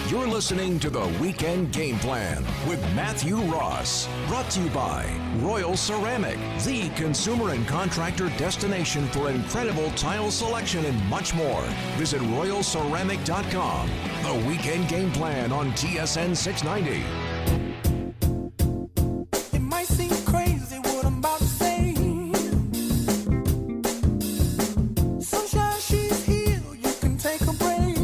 You're listening to the Weekend Game Plan with Matthew Ross. Brought to you by Royal Ceramic, the consumer and contractor destination for incredible tile selection and much more. Visit royalceramic.com. The Weekend Game Plan on TSN 690. It might seem crazy what I'm about to say. Sunshine, she's here. You can take a break.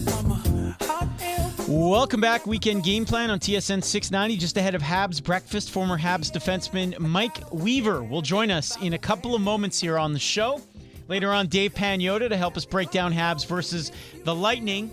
I'm a hot air. Welcome back. Weekend Game Plan on TSN 690. Just ahead of Habs breakfast, former Habs defenseman Mike Weaver will join us in a couple of moments here on the show. Later on, Dave Pagnotta to help us break down Habs versus the Lightning.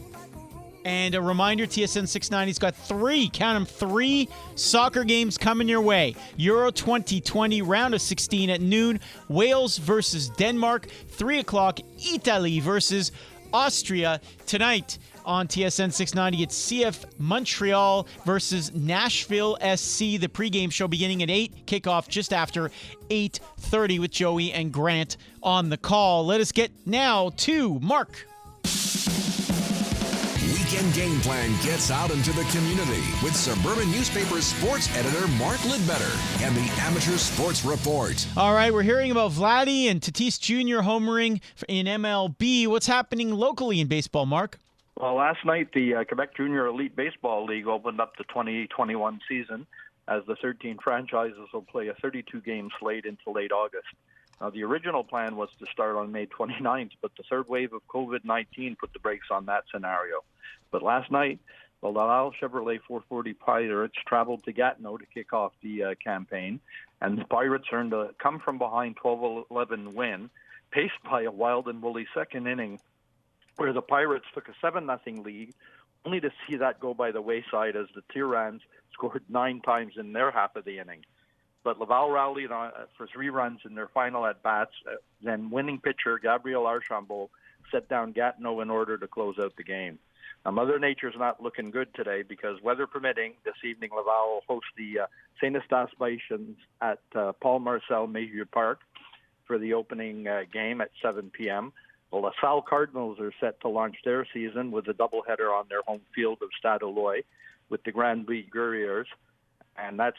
And a reminder, TSN 690's got three soccer games coming your way. Euro 2020, round of 16 at noon. Wales versus Denmark. 3 o'clock, Italy versus Austria. Tonight on TSN 690, it's CF Montreal versus Nashville SC. The pregame show beginning at 8, kickoff just after 8:30 with Joey and Grant on the call. Let us get now to Mark. Weekend Game Plan gets out into the community with Suburban Newspaper's sports editor Mark LIdbetter and the Amateur Sports Report. All right, we're hearing about Vladdy and Tatis Jr. homering in MLB. What's happening locally in baseball, Mark? Well, last night, the Quebec Junior Elite Baseball League opened up the 2021 season as the 13 franchises will play a 32-game slate into late August. Now, the original plan was to start on May 29th, but the third wave of COVID-19 put the brakes on that scenario. But last night, the Laval Chevrolet 440 Pirates traveled to Gatineau to kick off the campaign, and the Pirates earned a come-from-behind 12-11 win, paced by a wild and woolly second inning where the Pirates took a 7-0 lead, only to see that go by the wayside as the Tyrans scored 9 times in their half of the inning. But Laval rallied for 3 runs in their final at-bats. Then winning pitcher Gabriel Archambault set down Gatineau in order to close out the game. Now, Mother Nature's not looking good today because, weather permitting, this evening Laval will host the St. Eustache Bisons at Paul Marcel Mayhew Park for the opening game at 7 p.m. The LaSalle Cardinals are set to launch their season with a doubleheader on their home field of Stade Loy with the Granby Guerriers, and that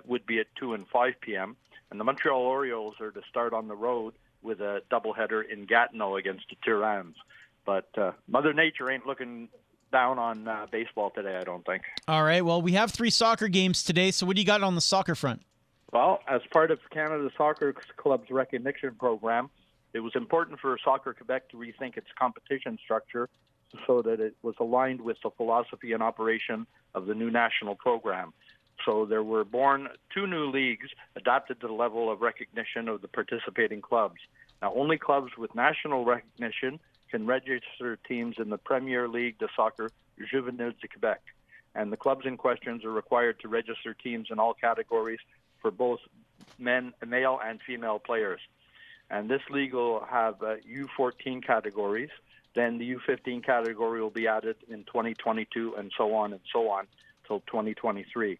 would be at 2 and 5 p.m. And the Montreal Orioles are to start on the road with a doubleheader in Gatineau against the Tyrans. But Mother Nature ain't looking down on baseball today, I don't think. All right, well, we have 3 soccer games today, so what do you got on the soccer front? Well, as part of Canada Soccer Club's recognition program, it was important for Soccer Quebec to rethink its competition structure so that it was aligned with the philosophy and operation of the new national program. So there were born 2 new leagues adapted to the level of recognition of the participating clubs. Now, only clubs with national recognition can register teams in the Premier Ligue de Soccer Juvenile de Quebec. And the clubs in question are required to register teams in all categories for both male and female players. And this league will have U14 categories. Then the U15 category will be added in 2022 and so on till 2023.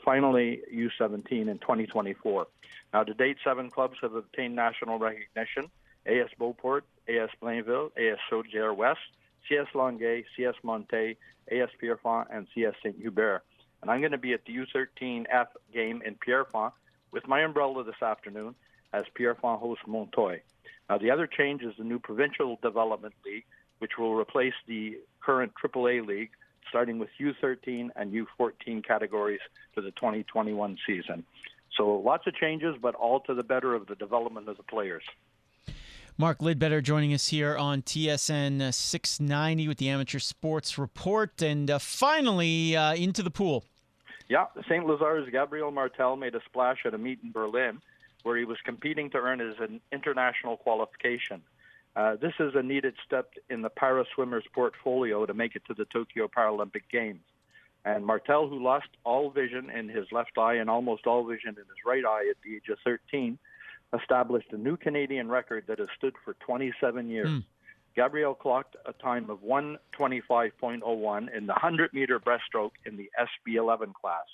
Finally, U17 in 2024. Now, to date, 7 clubs have obtained national recognition: AS Beauport, AS Blainville, AS Chaudière-West, CS Longueuil, CS Monté, AS Pierrefonds, and CS Saint-Hubert. And I'm going to be at the U13F game in Pierrefonds with my umbrella this afternoon as Pierrefonds hosts Montoy. Now, the other change is the new Provincial Development League, which will replace the current AAA League, starting with U13 and U14 categories for the 2021 season. So lots of changes, but all to the better of the development of the players. Mark LIdbetter joining us here on TSN 690 with the Amateur Sports Report. And finally, into the pool. Yeah, St. Lazar's Gabriel Martel made a splash at a meet in Berlin where he was competing to earn his international qualification. This is a needed step in the para swimmer's portfolio to make it to the Tokyo Paralympic Games. And Martel, who lost all vision in his left eye and almost all vision in his right eye at the age of 13, established a new Canadian record that has stood for 27 years. Gabriel clocked a time of 1:25.01 in the 100-meter breaststroke in the SB11 class,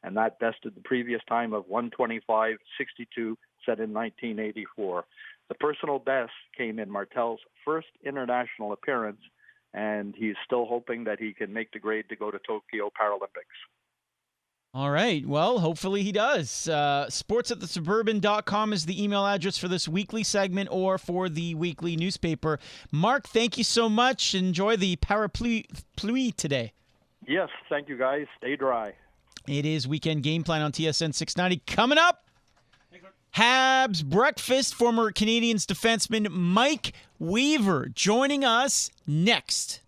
and that bested the previous time of 1:25.62 set in 1984. The personal best came in Martel's first international appearance and he's still hoping that he can make the grade to go to Tokyo Paralympics. All right. Well, hopefully he does. sports@thesuburban.com is the email address for this weekly segment or for the weekly newspaper. Mark, thank you so much. Enjoy the parapluie today. Yes, thank you, guys. Stay dry. It is Weekend Game Plan on TSN 690. Coming up, Habs breakfast, former Canadiens defenseman Mike Weaver joining us next.